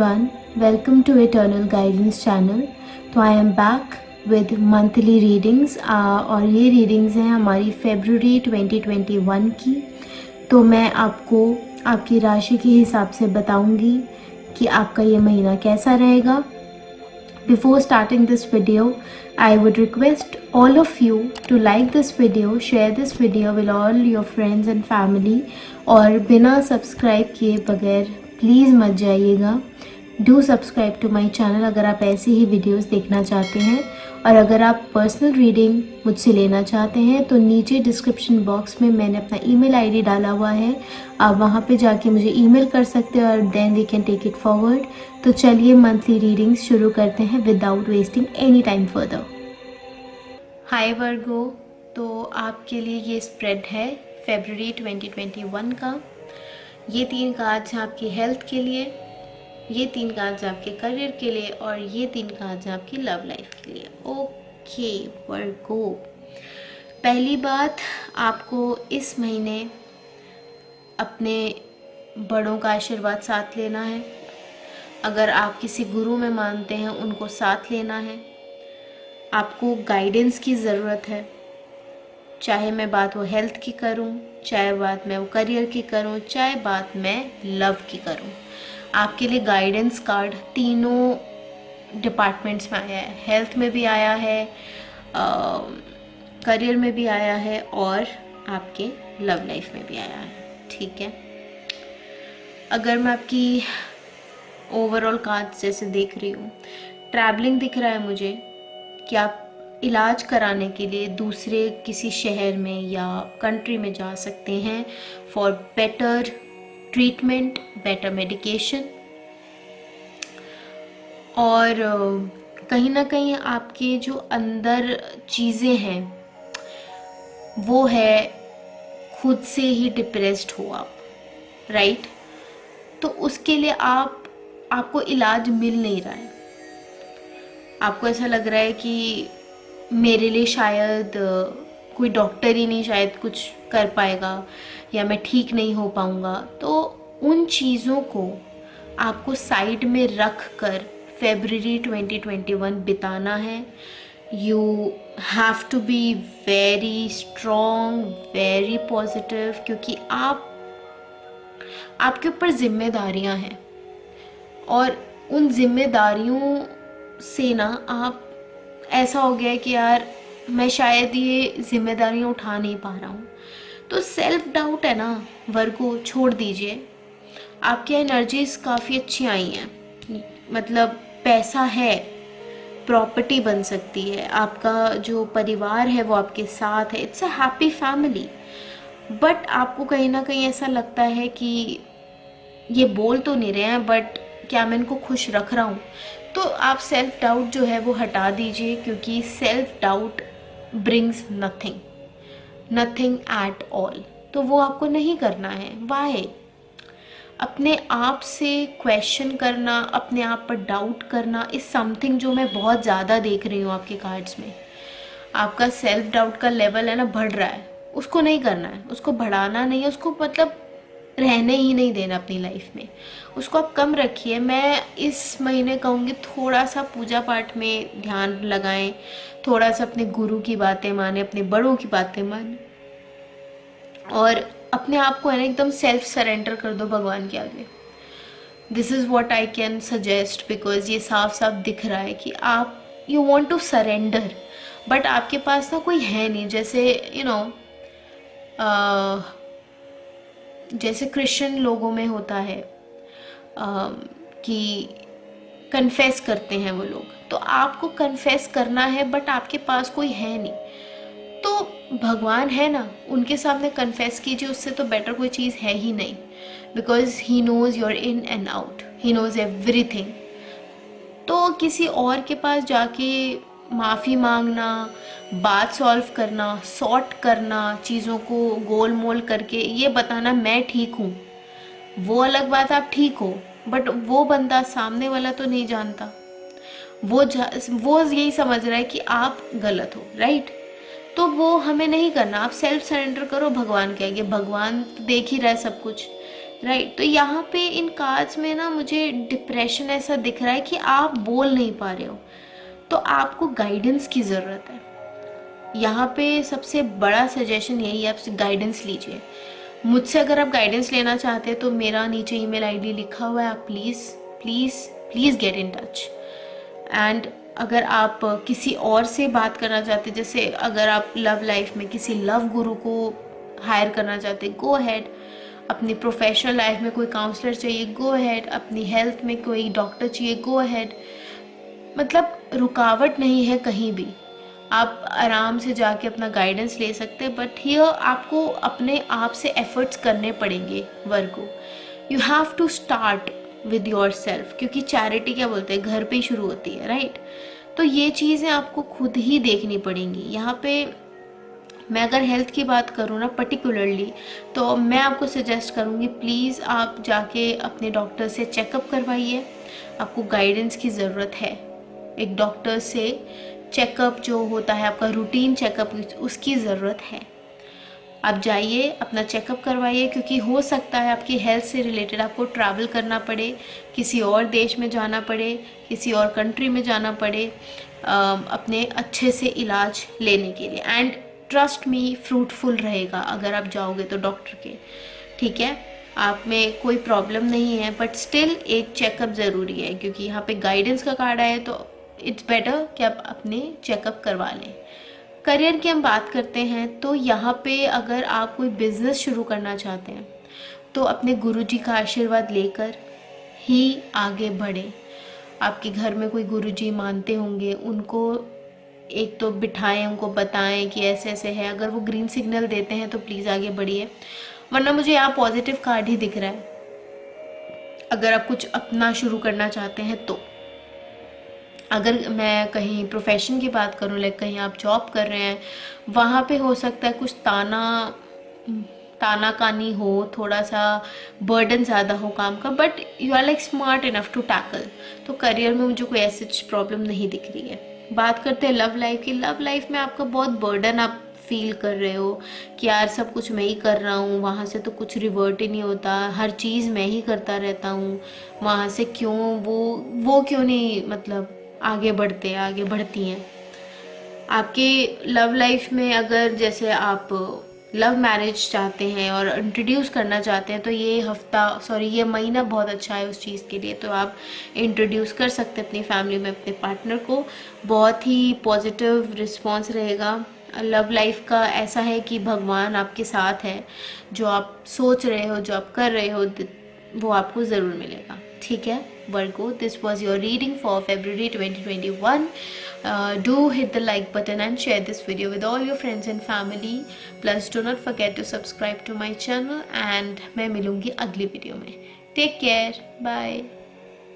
everyone, welcome to Eternal Guidance channel। तो I am back with monthly readings और ये readings हैं हमारी फरवरी 2021 की। तो मैं आपको आपकी राशि के हिसाब से बताऊंगी कि आपका ये महीना कैसा रहेगा। Before starting this video, I would request all of you to like this video, share this video with all your friends and family और बिना सब्सक्राइब किए बगैर प्लीज़ मत जाइएगा। Do subscribe to my channel अगर आप ऐसी ही वीडियोस देखना चाहते हैं। और अगर आप पर्सनल रीडिंग मुझसे लेना चाहते हैं तो नीचे डिस्क्रिप्शन बॉक्स में मैंने अपना ईमेल आईडी डाला हुआ है, आप वहाँ पे जाके मुझे ईमेल कर सकते हो और then we can take it forward. तो चलिए मंथली रीडिंग्स शुरू करते हैं without wasting any time further. Hi Virgo, तो आपके लिए ये स्प्रेड है फरवरी 2021 का। ये 3 कार्ड्स हैं आपकी हेल्थ के लिए, ये 3 कार्ड्स आपके करियर के लिए और ये 3 कार्ड्स आपकी लव लाइफ के लिए। ओके वर्गो, पहली बात, आपको इस महीने अपने बड़ों का आशीर्वाद साथ लेना है। अगर आप किसी गुरु में मानते हैं उनको साथ लेना है। आपको गाइडेंस की ज़रूरत है, चाहे मैं बात वो हेल्थ की करूं, चाहे बात मैं वो करियर की करूं, चाहे बात मैं लव की करूं। आपके लिए गाइडेंस कार्ड तीनों डिपार्टमेंट्स में आया है। हेल्थ में भी आया है, करियर में भी आया है और आपके लव लाइफ में भी आया है। ठीक है, अगर मैं आपकी ओवरऑल कार्ड्स जैसे देख रही हूँ, ट्रैवलिंग दिख रहा है मुझे कि आप इलाज कराने के लिए दूसरे किसी शहर में या कंट्री में जा सकते हैं for better treatment, better medication. और कहीं ना कहीं आपके जो अंदर चीज़ें हैं वो है खुद से ही डिप्रेस्ड हो आप, राइट? तो उसके लिए आपको इलाज मिल नहीं रहा है। आपको ऐसा लग रहा है कि मेरे लिए शायद कोई डॉक्टर ही नहीं शायद कुछ कर पाएगा या मैं ठीक नहीं हो पाऊँगा। तो उन चीज़ों को आपको साइड में रख कर फरवरी 2021 बिताना है। You have to be very strong, very positive, क्योंकि आपके ऊपर जिम्मेदारियां हैं और उन जिम्मेदारियों से ना आप ऐसा हो गया है कि यार मैं शायद ये जिम्मेदारियां उठा नहीं पा रहा हूँ। तो सेल्फ डाउट है ना वर्गो, छोड़ दीजिए। आपकी एनर्जीज काफ़ी अच्छी आई हैं, मतलब पैसा है, प्रॉपर्टी बन सकती है, आपका जो परिवार है वो आपके साथ है, it's a happy family. But आपको कहीं ना कहीं ऐसा लगता है कि ये बोल तो नहीं रहे हैं बट क्या मैं इनको खुश रख रहा हूँ। तो आप सेल्फ डाउट जो है वो हटा दीजिए, क्योंकि self doubt brings nothing at all. तो वो आपको नहीं करना है। वाई? अपने आप से क्वेश्चन करना, अपने आप पर डाउट करना इज समथिंग जो मैं बहुत ज़्यादा देख रही हूँ आपके कार्ड्स में। आपका सेल्फ डाउट का लेवल है ना बढ़ रहा है, उसको नहीं करना है, उसको बढ़ाना नहीं है, उसको मतलब रहने ही नहीं देना अपनी लाइफ में, उसको आप कम रखिए। मैं इस महीने कहूँगी थोड़ा सा पूजा पाठ में ध्यान लगाएं, थोड़ा सा अपने गुरु की बातें माने, अपने बड़ों की बातें माने और अपने आप को है ना एकदम सेल्फ सरेंडर कर दो भगवान के आगे। This is what I can suggest, because ये साफ साफ दिख रहा है कि आप you want to surrender but आपके पास ना कोई है नहीं। जैसे यू नो जैसे क्रिश्चियन लोगों में होता है कि कन्फेस करते हैं वो लोग, तो आपको कन्फेस करना है बट आपके पास कोई है नहीं। तो भगवान है ना, उनके सामने कन्फेस कीजिए, उससे तो बेटर कोई चीज़ है ही नहीं। Because he knows your in and out, he knows everything. तो किसी और के पास जाके माफ़ी मांगना, बात सॉल्व करना, सॉर्ट करना, चीज़ों को गोल मोल करके ये बताना मैं ठीक हूँ, वो अलग बात, आप ठीक हो बट वो बंदा सामने वाला तो नहीं जानता, वो यही समझ रहा है कि आप गलत हो, राइट? तो वो हमें नहीं करना। आप सेल्फ सरेंडर करो भगवान के आगे, भगवान देख ही रहा है सब कुछ। राइट। तो यहाँ पे इन कार्ड्स में ना मुझे डिप्रेशन ऐसा दिख रहा है कि आप बोल नहीं पा रहे हो, तो आपको गाइडेंस की ज़रूरत है। यहाँ पे सबसे बड़ा सजेशन यही है, आप गाइडेंस लीजिए। मुझसे अगर आप गाइडेंस लेना चाहते हैं तो मेरा नीचे ईमेल आईडी लिखा हुआ है, आप please please please get in touch. And अगर आप किसी और से बात करना चाहते हैं, जैसे अगर आप लव लाइफ में किसी लव गुरु को हायर करना चाहते हैं, गो अहेड। अपनी प्रोफेशनल लाइफ में कोई काउंसलर चाहिए, गो अहेड। अपनी हेल्थ में कोई डॉक्टर चाहिए, गो अहेड। मतलब रुकावट नहीं है कहीं भी, आप आराम से जाके अपना गाइडेंस ले सकते हैं। बट हियर आपको अपने आप से एफर्ट्स करने पड़ेंगे Virgo. You have to start with yourself, क्योंकि चैरिटी क्या बोलते हैं, घर पे ही शुरू होती है, राइट। तो ये चीज़ें आपको खुद ही देखनी पड़ेंगी। यहाँ पे मैं अगर हेल्थ की बात करूँ ना पर्टिकुलरली, तो मैं आपको सजेस्ट करूँगी प्लीज़ आप जाके अपने डॉक्टर से चेकअप करवाइए। आपको गाइडेंस की ज़रूरत है। एक डॉक्टर से चेकअप जो होता है आपका रूटीन चेकअप, उसकी ज़रूरत है। आप जाइए अपना चेकअप करवाइए, क्योंकि हो सकता है आपकी हेल्थ से रिलेटेड आपको ट्रैवल करना पड़े, किसी और देश में जाना पड़े, किसी और कंट्री में जाना पड़े अपने अच्छे से इलाज लेने के लिए। एंड ट्रस्ट मी, फ्रूटफुल रहेगा अगर आप जाओगे तो डॉक्टर के, ठीक है। आप में कोई प्रॉब्लम नहीं है, बट स्टिल एक चेकअप ज़रूरी है, क्योंकि यहाँ पे गाइडेंस का कार्ड आया तो इट्स बेटर कि आप अपने चेकअप करवा लें। करियर की हम बात करते हैं तो यहाँ पे अगर आप कोई बिजनेस शुरू करना चाहते हैं तो अपने गुरुजी का आशीर्वाद लेकर ही आगे बढ़ें। आपके घर में कोई गुरुजी मानते होंगे, उनको एक तो बिठाएं, उनको बताएं कि ऐसे ऐसे है। अगर वो ग्रीन सिग्नल देते हैं तो प्लीज़ आगे बढ़िए, वरना मुझे यहाँ पॉजिटिव कार्ड ही दिख रहा है। अगर आप कुछ अपना शुरू करना चाहते हैं तो अगर मैं कहीं प्रोफेशन की बात करूँ, लाइक कहीं आप जॉब कर रहे हैं, वहाँ पे हो सकता है कुछ ताना कानी हो, थोड़ा सा बर्डन ज़्यादा हो काम का, but you are like smart enough to tackle. तो करियर में मुझे कोई ऐसी प्रॉब्लम नहीं दिख रही है। बात करते हैं लव लाइफ की। लव लाइफ में आपका बहुत बर्डन आप फील कर रहे हो कि यार सब कुछ मैं ही कर रहा हूँ, वहाँ से तो कुछ रिवर्ट ही नहीं होता, हर चीज़ मैं ही करता रहता हूँ, वहाँ से क्यों वो क्यों नहीं मतलब आगे बढ़ती हैं। आपके लव लाइफ में अगर जैसे आप लव मैरिज चाहते हैं और इंट्रोड्यूस करना चाहते हैं तो ये महीना बहुत अच्छा है उस चीज़ के लिए। तो आप इंट्रोड्यूस कर सकते हैं अपनी फैमिली में अपने पार्टनर को, बहुत ही पॉजिटिव रिस्पॉन्स रहेगा। लव लाइफ का ऐसा है कि भगवान आपके साथ है, जो आप सोच रहे हो, जो आप कर रहे हो, वो आपको ज़रूर मिलेगा, ठीक है Virgo। This was your reading for February 2021. Do hit the like button and share this video with all your friends and family. Plus do not forget to subscribe to my channel and मैं मिलूँगी अगली video में। Take care, bye.